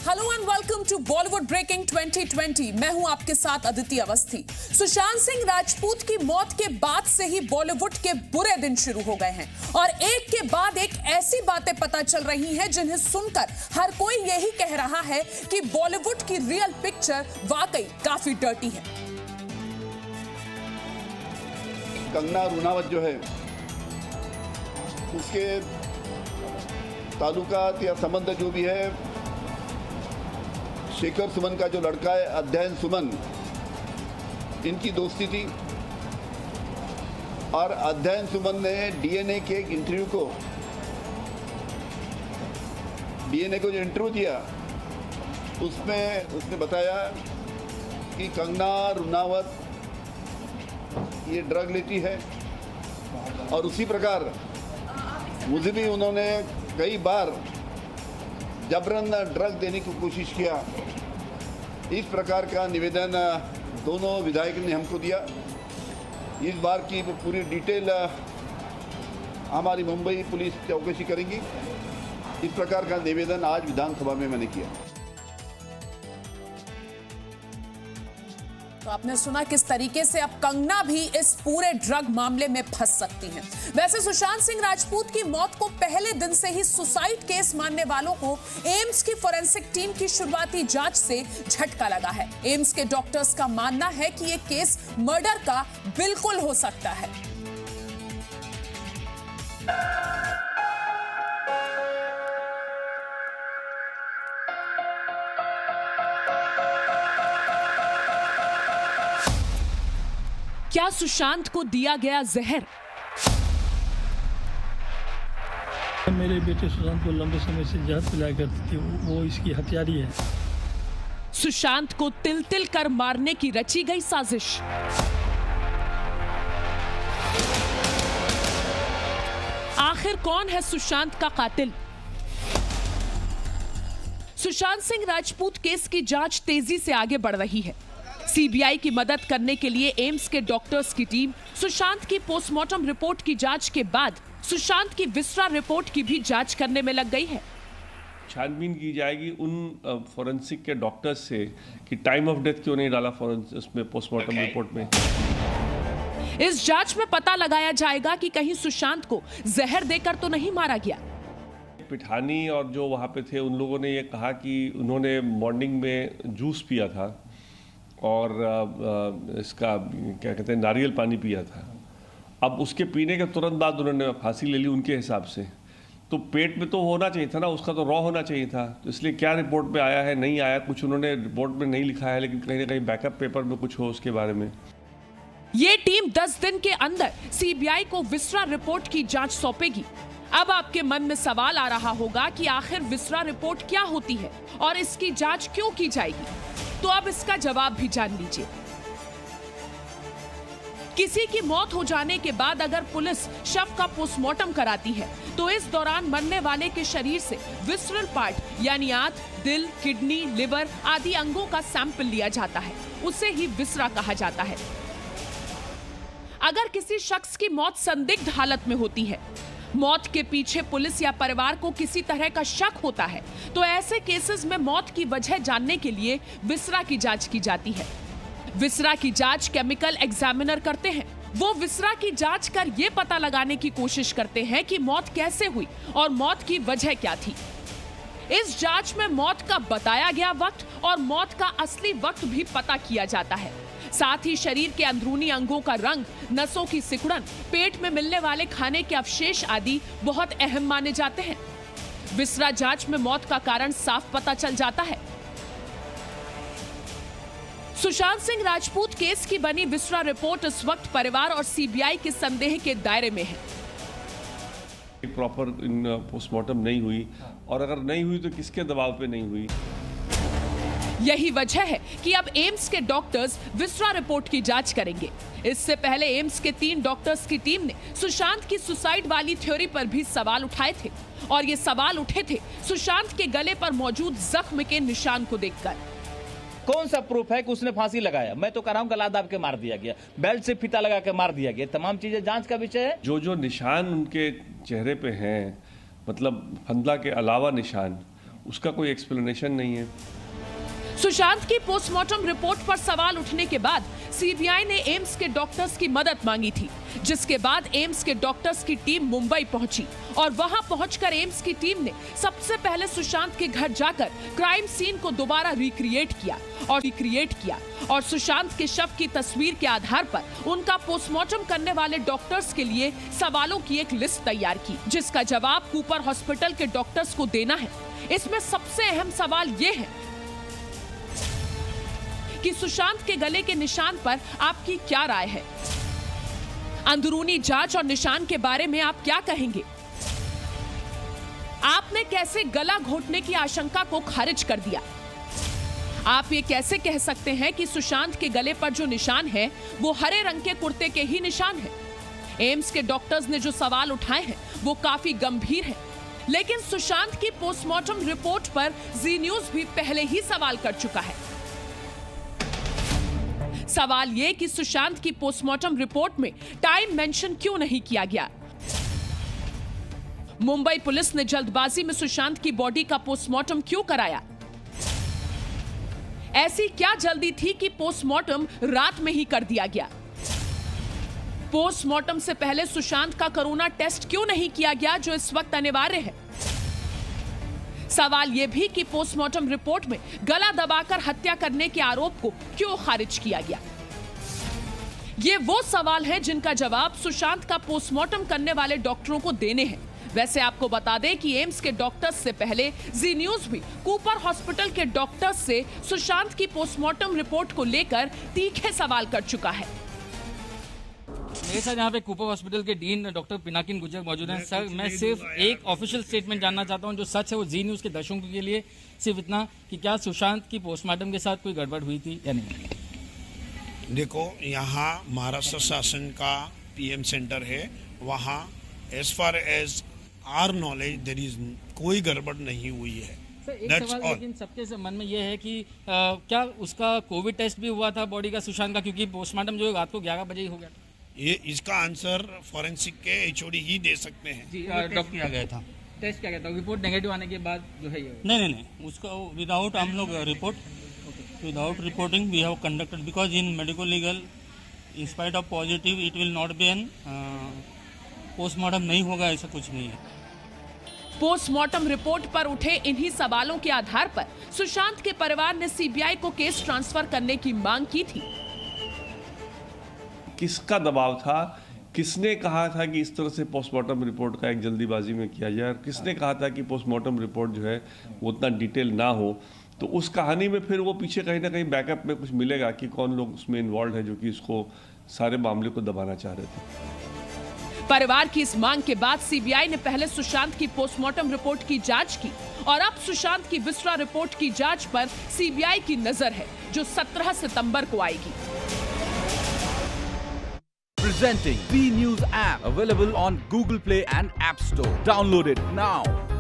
Hello and welcome to Bollywood breaking 2020। मैं हूं आपके साथ अदिति अवस्थी। सुशांत सिंह राजपूत की मौत के बाद से ही बॉलीवुड के बुरे दिन शुरू हो गए हैं और एक के बाद एक ऐसी बातें पता चल रही हैं जिन्हें सुनकर हर कोई यही कह रहा है कि बॉलीवुड की रियल पिक्चर वाकई काफी डर्टी है। कंगना रुनावत जो है उसके ताल्लुकात या संबंध जो भी है, शेखर सुमन का जो लड़का है अध्ययन सुमन, इनकी दोस्ती थी और अध्ययन सुमन ने डीएनए के एक इंटरव्यू को जो इंटरव्यू दिया उसमें उसने बताया कि कंगना रुनावत ये ड्रग लेती है और उसी प्रकार मुझे भी उन्होंने कई बार जबरन ड्रग देने की कोशिश किया। इस प्रकार का निवेदन दोनों विधायक ने हमको दिया। इस बार की पूरी डिटेल हमारी मुंबई पुलिस चौकसी करेंगी। इस प्रकार का निवेदन आज विधानसभा में मैंने किया। तो आपने सुना किस तरीके से अब कंगना भी इस पूरे ड्रग मामले में फंस सकती हैं। वैसे सुशांत सिंह राजपूत की मौत को पहले दिन से ही सुसाइड केस मानने वालों को एम्स की फोरेंसिक टीम की शुरुआती जांच से झटका लगा है। एम्स के डॉक्टर्स का मानना है कि यह केस मर्डर का बिल्कुल हो सकता है। क्या सुशांत को दिया गया जहर? मेरे बेटे सुशांत को लंबे समय से जहर पिलाया करती थी, वो इसकी हत्यारी है। सुशांत को तिल तिल कर मारने की रची गई साजिश। आखिर कौन है सुशांत का कातिल? सुशांत सिंह राजपूत केस की जांच तेजी से आगे बढ़ रही है। सीबीआई की मदद करने के लिए एम्स के डॉक्टर्स की टीम सुशांत की पोस्टमार्टम रिपोर्ट की जांच के बाद सुशांत की विसरा रिपोर्ट की भी जांच करने में लग गई है। छानबीन की जाएगी उन फोरेंसिक के डॉक्टर्स से कि टाइम ऑफ डेथ क्यों नहीं डाला उसमें पोस्टमार्टम रिपोर्ट में। इस जांच में पता लगाया जाएगा कि कहीं सुशांत को जहर देकर तो नहीं मारा गया। पिठानी और जो वहाँ पे थे उन लोगों ने ये कहा कि उन्होंने मॉर्निंग में जूस पिया था और इसका क्या कहते हैं नारियल पानी पिया था। अब उसके पीने के तुरंत बाद उन्होंने फांसी ले ली उनके हिसाब से। तो पेट में तो होना चाहिए था ना, उसका तो रॉ होना चाहिए था। तो इसलिए क्या रिपोर्ट में आया है नहीं आया, कुछ उन्होंने रिपोर्ट में नहीं लिखा है, लेकिन कहीं ना कहीं बैकअप पेपर में कुछ हो उसके बारे में। ये टीम 10 दिन के अंदर सीबीआई को विसरा रिपोर्ट की जांच सौंपेगी। अब आपके मन में सवाल आ रहा होगा कि आखिर विसरा रिपोर्ट क्या होती है और इसकी जांच क्यों की जाएगी, तो अब इसका जवाब भी जान लीजिए। किसी की मौत हो जाने के बाद अगर पुलिस शव का पोस्टमार्टम कराती है तो इस दौरान मरने वाले के शरीर से विसरल पार्ट यानी आंत, दिल, किडनी, लिवर आदि अंगों का सैंपल लिया जाता है। उसे ही विसरा कहा जाता है। अगर किसी शख्स की मौत संदिग्ध हालत में होती है, मौत के पीछे पुलिस या परिवार को किसी तरह का शक होता है, तो ऐसे केसेस में मौत की वजह जानने के लिए विसरा की जांच की जाती है। विसरा की जांच केमिकल एग्जामिनर करते हैं। वो विसरा की जांच कर ये पता लगाने की कोशिश करते हैं कि मौत कैसे हुई और मौत की वजह क्या थी। इस जांच में मौत का बताया गया वक्त और मौत का असली वक्त भी पता किया जाता है। साथ ही शरीर के अंदरूनी अंगों का रंग, नसों की सिकुड़न, पेट में मिलने वाले खाने के अवशेष आदि बहुत अहम माने जाते हैं। विसरा जांच में मौत का कारण साफ पता चल जाता है। सुशांत सिंह राजपूत केस की बनी विसरा रिपोर्ट इस वक्त परिवार और सीबीआई के संदेह के दायरे में है। प्रॉपर पोस्टमार्टम नहीं हुई, और अगर नहीं हुई तो किसके दबाव पे नहीं हुई। यही वजह है कि अब एम्स के डॉक्टर्स विसरा रिपोर्ट की जांच करेंगे। इससे पहले एम्स के 3 डॉक्टर्स की टीम ने सुशांत की सुसाइड वाली थ्योरी पर भी सवाल उठाए थे और ये सवाल उठे थे सुशांत के गले पर मौजूद जख्म के निशान को देखकर। कौन सा प्रूफ है कि उसने फांसी लगाया? मैं तो कह रहा हूं गला दाब के मार दिया गया, बेल्ट से फीता लगा के मार दिया गया। तमाम चीजें जांच का विषय है। जो निशान उनके चेहरे पे हैं, मतलब फंदा के अलावा निशान, उसका कोई एक्सप्लेनेशन नहीं है। सुशांत की पोस्टमार्टम रिपोर्ट पर सवाल उठने के बाद सीबीआई ने एम्स के डॉक्टर्स की मदद मांगी थी, जिसके बाद एम्स के डॉक्टर्स की टीम मुंबई पहुंची और वहां पहुंचकर एम्स की टीम ने सबसे पहले सुशांत के घर जाकर क्राइम सीन को दोबारा रिक्रिएट किया और सुशांत के शव की तस्वीर के आधार पर उनका पोस्टमार्टम करने वाले डॉक्टर्स के लिए सवालों की एक लिस्ट तैयार की, जिसका जवाब कूपर हॉस्पिटल के डॉक्टर्स को देना है। इसमें सबसे अहम सवाल ये है कि सुशांत के गले के निशान पर आपकी क्या राय है? अंदरूनी जांच और निशान के बारे में आप क्या कहेंगे? आपने कैसे गला घोटने की आशंका को खारिज कर दिया? आप ये कैसे कह सकते हैं कि सुशांत के गले पर जो निशान है वो हरे रंग के कुर्ते के ही निशान है? एम्स के डॉक्टर्स ने जो सवाल उठाए हैं वो काफी गंभीर है, लेकिन सुशांत की पोस्टमार्टम रिपोर्ट पर जी न्यूज भी पहले ही सवाल कर चुका है। सवाल ये कि सुशांत की पोस्टमार्टम रिपोर्ट में टाइम मेंशन क्यों नहीं किया गया? मुंबई पुलिस ने जल्दबाजी में सुशांत की बॉडी का पोस्टमार्टम क्यों कराया? ऐसी क्या जल्दी थी कि पोस्टमार्टम रात में ही कर दिया गया? पोस्टमार्टम से पहले सुशांत का कोरोना टेस्ट क्यों नहीं किया गया, जो इस वक्त अनिवार्य है? सवाल यह भी कि पोस्टमार्टम रिपोर्ट में गला दबाकर हत्या करने के आरोप को क्यों खारिज किया गया? ये वो सवाल हैं जिनका जवाब सुशांत का पोस्टमार्टम करने वाले डॉक्टरों को देने हैं। वैसे आपको बता दें कि एम्स के डॉक्टर्स से पहले जी न्यूज भी कूपर हॉस्पिटल के डॉक्टर्स से सुशांत की पोस्टमार्टम रिपोर्ट को लेकर तीखे सवाल कर चुका है। मेरे साथ यहाँ पे कूपर हॉस्पिटल के डीन डॉक्टर पिनाकिन गुर्जर मौजूद हैं। सर, मैं सिर्फ एक ऑफिशियल स्टेटमेंट जानना चाहता हूँ, जो सच है वो जी न्यूज़ के दर्शकों के लिए सिर्फ इतना कि क्या सुशांत की पोस्टमार्टम के साथ कोई गड़बड़ हुई थी या नहीं? देखो, यहाँ महाराष्ट्र शासन का पीएम सेंटर है, वहाँ as far as our knowledge there is कोई गड़बड़ नहीं हुई है। सर, एक सवाल लेकिन सबके मन में ये है कि क्या उसका कोविड टेस्ट भी हुआ था बॉडी का सुशांत का, क्योंकि पोस्टमार्टम जो है रात को 11 बजे ही हो गया था। ये इसका आंसर फॉरेंसिक के एचओडी ही दे सकते हैं। जी, डॉक्टर किया गया था, टेस्ट किया गया था, रिपोर्ट नेगेटिव आने के बाद जो है ये नहीं, उसका विदाउट हम लोग report without reporting we have conducted, because in medical legal in spite of positive it will not be an postmortem नहीं होगा, ऐसा कुछ नहीं है। पोस्टमार्टम रिपोर्ट पर उठे इन्हीं सवालों के आधार पर सुशांत के परिवार ने सीबीआई को केस ट्रांसफर करने की मांग की थी। किसका दबाव था? किसने कहा था कि इस तरह से पोस्टमार्टम रिपोर्ट का एक जल्दीबाजी में किया जाए? और किसने कहा था कि पोस्टमार्टम रिपोर्ट जो है वो उतना डिटेल ना हो? तो उस कहानी में फिर वो पीछे कहीं ना कहीं बैकअप में कुछ मिलेगा कि कौन लोग उसमें इन्वॉल्व है जो कि इसको सारे मामले को दबाना चाह रहे थे। परिवार की इस मांग के बाद सीबीआई ने पहले सुशांत की पोस्टमार्टम रिपोर्ट की जांच की और अब सुशांत की विस्रा रिपोर्ट की जांच पर सीबीआई की नजर है, जो 17 सितंबर को आएगी। Presenting B News app, available on Google Play and App Store. Download it now.